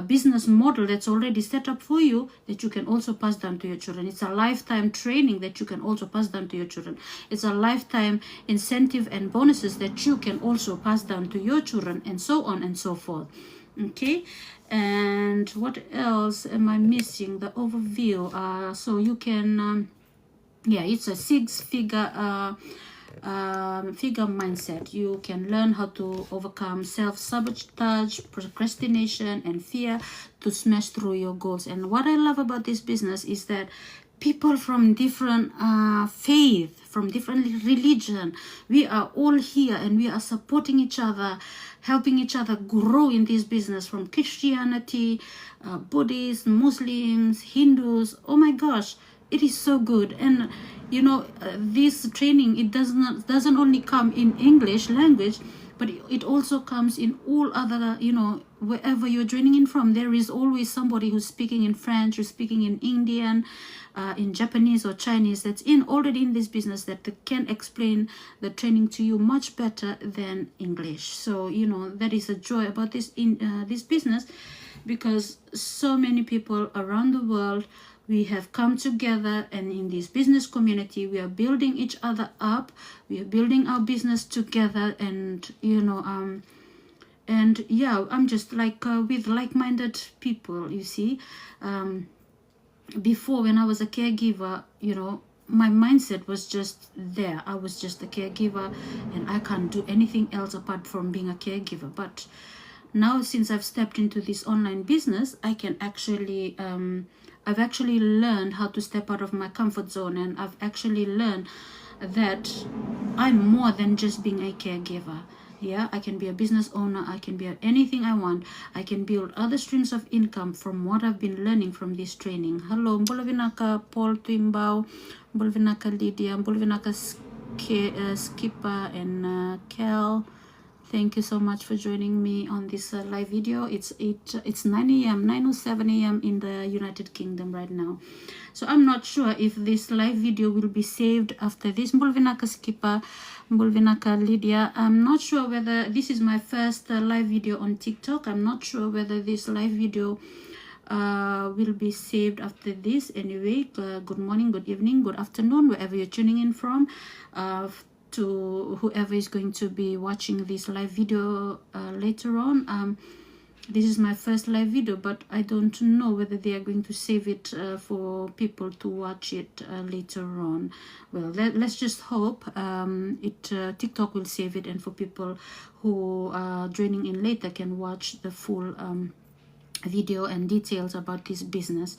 business model that's already set up for you that you can also pass down to your children. It's a lifetime training that you can also pass down to your children. It's a lifetime incentive and bonuses that you can also pass down to your children, and so on and so forth. Okay, and what else am I missing? The overview. So you can, yeah, it's a six-figure figure mindset. You can learn how to overcome self-sabotage, procrastination, and fear to smash through your goals. And what I love about this business is that people from different faith, from different religion, we are all here and we are supporting each other, helping each other grow in this business, from Christianity, Buddhists, Muslims, Hindus. Oh my gosh, it is so good. And you know, this training, it doesn't only come in English language, but it also comes in all other, you know, wherever you're joining in from, there is always somebody who's speaking in French, who's speaking in Indian, in Japanese or Chinese, that's already in this business, that can explain the training to you much better than English. So, you know, that is a joy about this business, because so many people around the world, we have come together, and in this business community, we are building each other up. We are building our business together, and you know, and yeah, I'm just like with like-minded people. You see, before, when I was a caregiver, you know, my mindset was just there. I was just a caregiver, and I can't do anything else apart from being a caregiver. But now, since I've stepped into this online business, I can actually I've actually learned how to step out of my comfort zone, and I've actually learned that I'm more than just being a caregiver. Yeah, I can be a business owner, I can be anything I want. I can build other streams of income from what I've been learning from this training. Hello, Mbolovinaka Paul Twimbao, Mbolovinaka Lydia, Mbolovinaka Skipper, and Kel. Thank you so much for joining me on this live video. It's 9 a.m., 9:07 a.m. in the United Kingdom right now. So I'm not sure if this live video will be saved after this. Mbulvinaka Skipper, Mbulvinaka Lydia. I'm not sure whether this is my first live video on TikTok. I'm not sure whether this live video will be saved after this. Anyway, good morning, good evening, good afternoon, wherever you're tuning in from. To whoever is going to be watching this live video later on. This is my first live video, but I don't know whether they are going to save it for people to watch it later on. Well, let's just hope TikTok will save it, and for people who are joining in later can watch the full video and details about this business.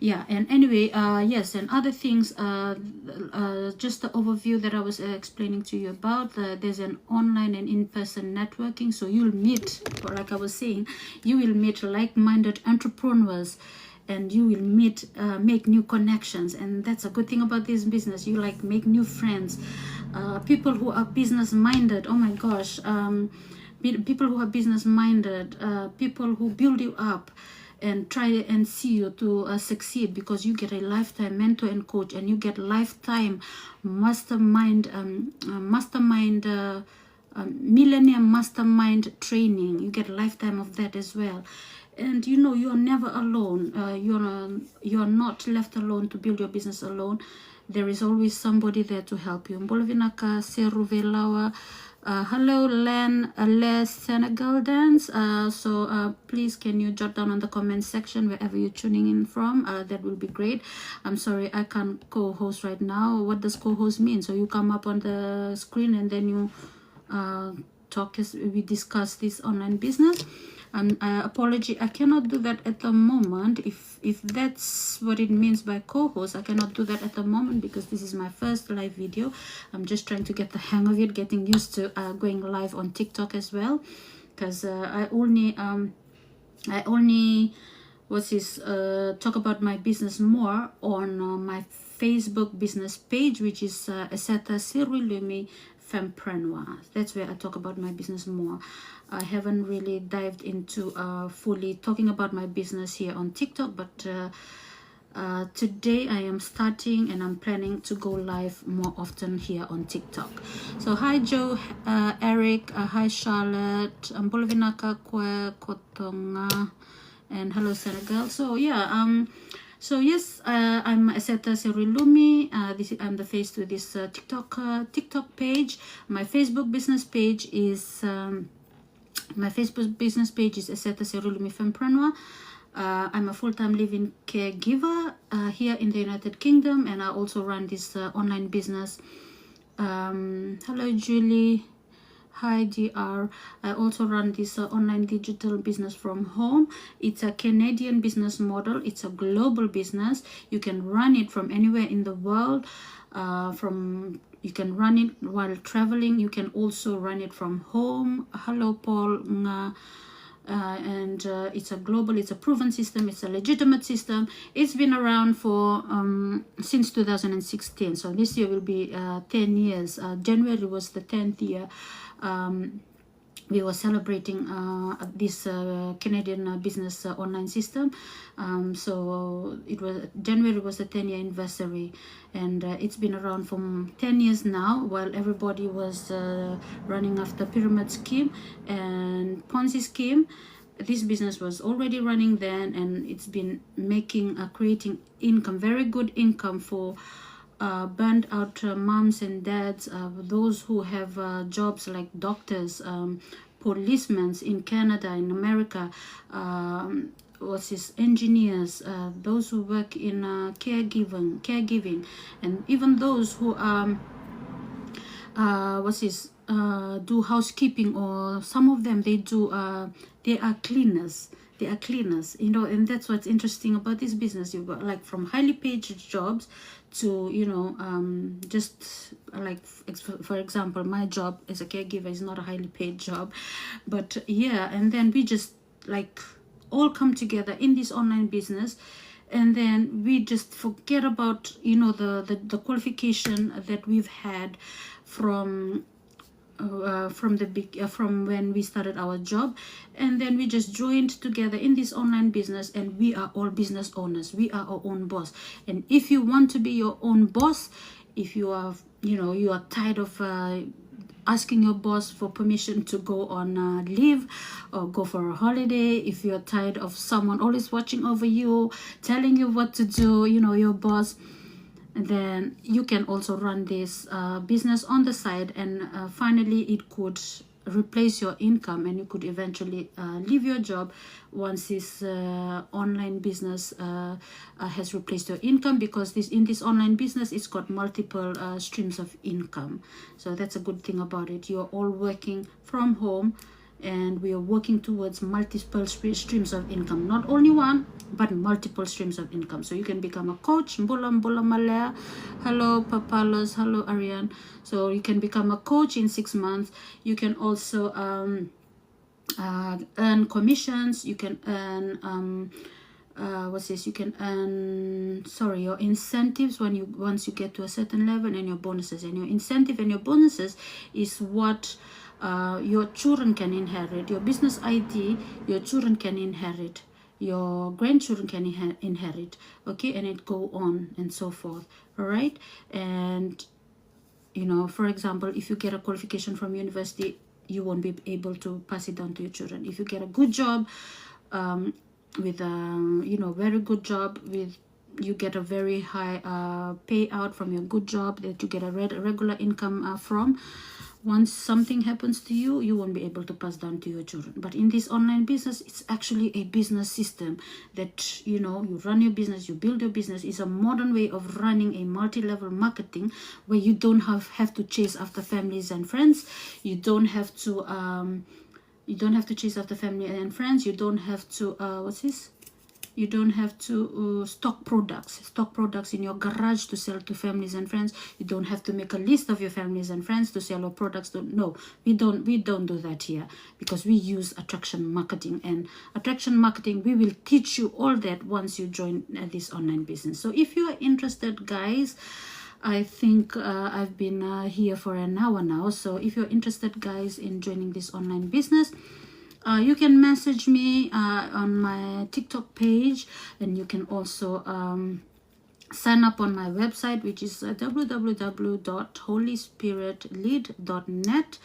Yeah, and anyway, yes, and other things, just the overview that I was explaining to you about. There's an online and in-person networking, so you'll meet, like I was saying, you will meet like-minded entrepreneurs, and you will meet, make new connections, and that's a good thing about this business. You like make new friends, people who are business-minded. Oh my gosh, people who are business-minded, people who build you up and try and see you to succeed, because you get a lifetime mentor and coach, and you get lifetime mastermind, millennium mastermind training. You get a lifetime of that as well. And you know, you're never alone. You're not left alone to build your business alone. There is always somebody there to help you. Mbolovinaka Seruvelawa, Hello, Len Les Senegal Dance. Please, can you jot down on the comment section wherever you're tuning in from? That will be great. I'm sorry, I can't co-host right now. What does co-host mean? So you come up on the screen and then you talk as we discuss this online business. Apology, I cannot do that at the moment. If that's what it means by co-host, I cannot do that at the moment because this is my first live video. I'm just trying to get the hang of it, getting used to going live on TikTok as well, because I only talk about my business more on my Facebook business page, which is Eseta Sirilumi Femprenwa. That's where I talk about my business more. I haven't really dived into fully talking about my business here on TikTok, but today I am starting and I'm planning to go live more often here on TikTok. So hi Joe, Eric, hi Charlotte, Mbolovinaka Kwe Kotonga, and hello Senegal. So yeah, so yes, I'm Eseta Sirilumi. I'm the face to this TikTok page. My Facebook business page is Eseta Sirilumi Femprenwa. I'm a full-time living caregiver here in the United Kingdom, and I also run this online business. Hello Julie. Hi DR. I also run this online digital business from home. It's a Canadian business model. It's a global business. You can run it from anywhere in the world. You can run it while traveling. You can also run it from home. Hello Paul. It's a global, it's a proven system, it's a legitimate system. It's been around for since 2016. So this year will be 10 years. January was the 10th year. We were celebrating this Canadian business online system. So January was the 10-year anniversary, and it's been around for 10 years now, while everybody was running after pyramid scheme and Ponzi scheme. This business was already running then, and it's been creating income, very good income for burned out moms and dads, those who have jobs like doctors, policemen in Canada, in America, engineers, those who work in caregiving, and even those who do housekeeping, or some of them they are cleaners. They are cleaners, and that's what's interesting about this business. You've got like from highly paid jobs to just like, for example, my job as a caregiver is not a highly paid job, but yeah, and then we just like all come together in this online business, and then we just forget about the qualification that we've had from when we started our job, and then we just joined together in this online business, and we are all business owners. We are our own boss. And if you want to be your own boss, if you are you are tired of asking your boss for permission to go on leave or go for a holiday, if you're tired of someone always watching over you, telling you what to do, your boss, and then you can also run this business on the side, and finally it could replace your income, and you could eventually leave your job once this online business has replaced your income, because in this online business it's got multiple streams of income. So that's a good thing about it. You're all working from home, and we are working towards multiple streams of income, not only one but multiple streams of income. So you can become a coach. Mbula Malaya, hello Papalos, hello Ariane. So you can become a coach in 6 months. You can also earn commissions. You can earn you can earn your incentives once you get to a certain level, and your bonuses. And your incentive and your bonuses is what your children can inherit. Your business ID, your children can inherit, your grandchildren can inherit, okay, and it go on and so forth. All right. And for example, if you get a qualification from university, you won't be able to pass it down to your children. If you get a good job, with very good job, you get a very high payout from your good job that you get a regular income from. once something happens to you, you won't be able to pass down to your children. But in this online business, it's actually a business system that, you know, you run your business, you build your business. It's a modern way of running a multi-level marketing where you don't have to chase after families and friends. You don't have to chase after family and friends. You don't have to you don't have to stock products in your garage to sell to families and friends. You don't have to make a list of your families and friends to sell your products. No, we don't do that here, because we use attraction marketing. And attraction marketing, we will teach you all that once you join this online business. So if you are interested, guys, I think I've been here for an hour now. So if you're interested, guys, in joining this online business, you can message me on my TikTok page, and you can also sign up on my website, which is www.holyspiritlead.net,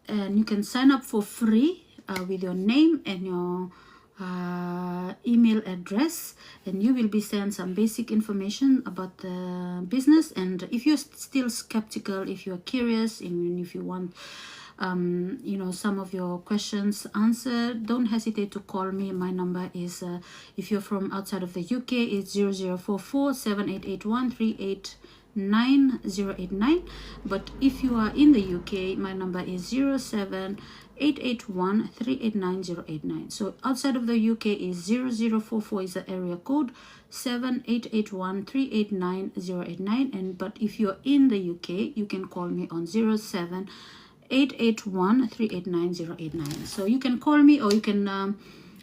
and you can sign up for free with your name and your email address, and you will be sent some basic information about the business. And if you're still skeptical, if you're curious, and if you want you know, some of your questions answered, don't hesitate to call me. My number is if you're from outside of the UK, it's 0044 7881 389 But if you are in the UK, my number is 07 881 389 So outside of the UK is 0044 is the area code, 7881 389 And but if you're in the UK, you can call me on 07 881 389 So you can call me, or you can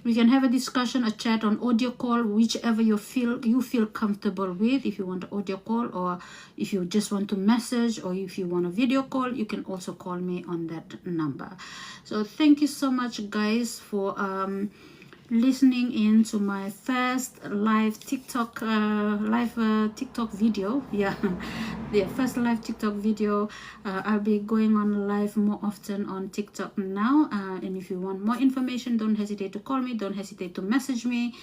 we can have a discussion, a chat on audio call, whichever you feel comfortable with. If you want an audio call, or if you just want to message, or if you want a video call, you can also call me on that number. So thank you so much, guys, for listening in to my first live TikTok TikTok video. Yeah, the first live TikTok video. I'll be going on live more often on TikTok now, and if you want more information, don't hesitate to call me, don't hesitate to message me.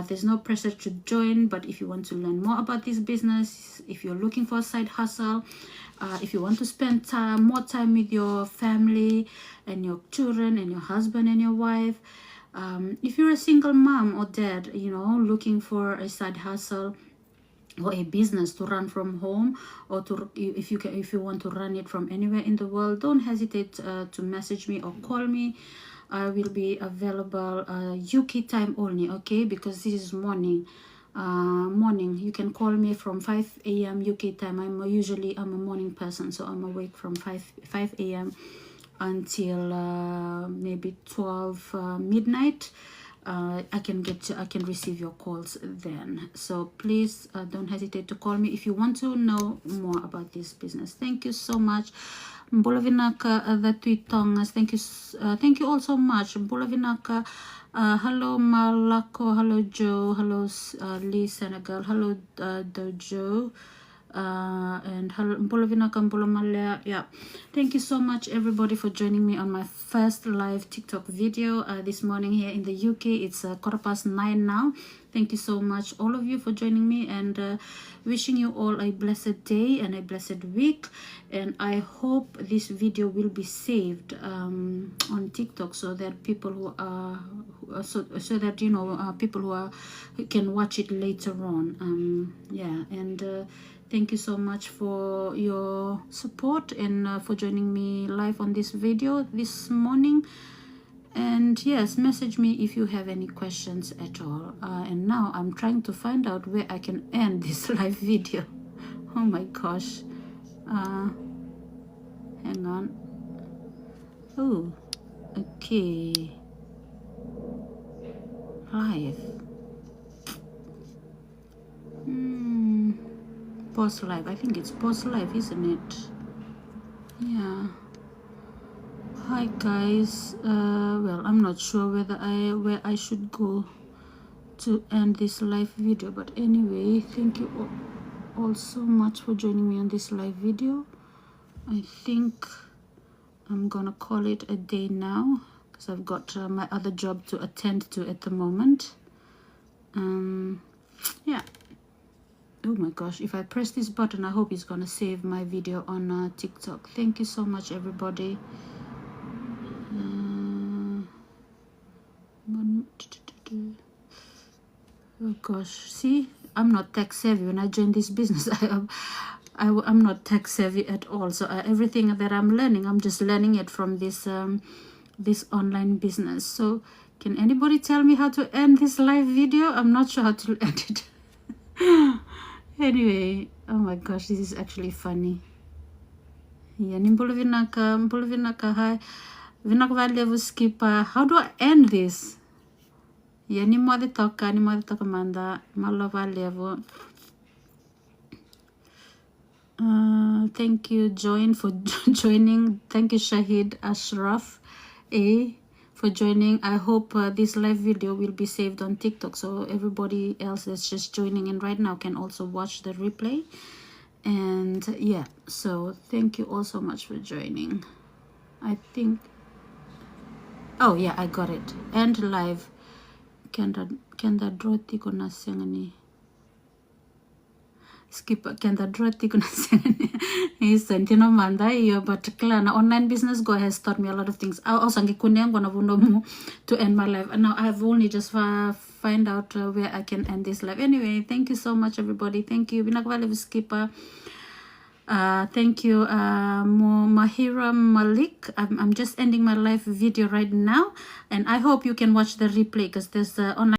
There's no pressure to join, but if you want to learn more about this business, if you're looking for a side hustle, if you want to spend more time with your family and your children and your husband and your wife, if you're a single mom or dad, you know, looking for a side hustle or a business to run from home, or to if you want to run it from anywhere in the world, don't hesitate to message me or call me. I will be available UK time only, okay, because this is morning. You can call me from 5 a.m. UK time. I'm a morning person, so I'm awake from 5 a.m. until maybe 12 midnight. I can receive your calls then. So please don't hesitate to call me if you want to know more about this business. Thank you so much. Mbulavinaka the Tuitongas. Thank you all so much. Mbulavinaka. Hello Malako. Hello Joe. Hello Lee Senegal. Hello Dojo. And hello Mbulavinaka, Mbulamalia. Yeah, thank you so much everybody for joining me on my first live TikTok video this morning here in the UK. It's 9:15 now. Thank you so much all of you for joining me, and wishing you all a blessed day and a blessed week. And I hope this video will be saved on TikTok, so that people who are so that you know people who can watch it later on. Yeah, and thank you so much for your support, and for joining me live on this video this morning. And yes, message me if you have any questions at all. And now I'm trying to find out where I can end this live video. Oh my gosh. Hang on. Oh, okay. Live. Pause live. I think it's pause live, isn't it? Yeah. Hi guys. Well, I'm not sure where I should go to end this live video, but anyway, thank you all so much for joining me on this live video. I think I'm gonna call it a day now, because I've got my other job to attend to at the moment. Yeah. Oh my gosh, if I press this button, I hope it's gonna save my video on TikTok. Thank you so much, everybody. Oh gosh, see, I'm not tech savvy. When I joined this business, I'm not tech savvy at all. So everything that I'm learning, I'm just learning it from this online business. So can anybody tell me how to end this live video? I'm not sure how to end it. Anyway, oh my gosh, this is actually funny. Yeah, nimbolo vinaka hi. Vinaka valevo skip. How do I end this? Yeah, ni mwade toka manda malova levo. Thank you, Join, for joining. Thank you, Shahid Ashraf A, for joining. I hope this live video will be saved on TikTok, so everybody else that's just joining in right now can also watch the replay. And yeah, so thank you all so much for joining. I think, oh yeah, I got it. End live. Kenda droti kuna sengani. Skip kenda droti kuna sengani. Sentino manda iyo, but klana online business go has taught me a lot of things. I also gonna vuno to end my life. And now I've only just find out where I can end this live. Anyway, thank you so much, everybody. Thank you. Binakvale skipper. Thank you, Mahira Malik. I'm just ending my live video right now, and I hope you can watch the replay because there's online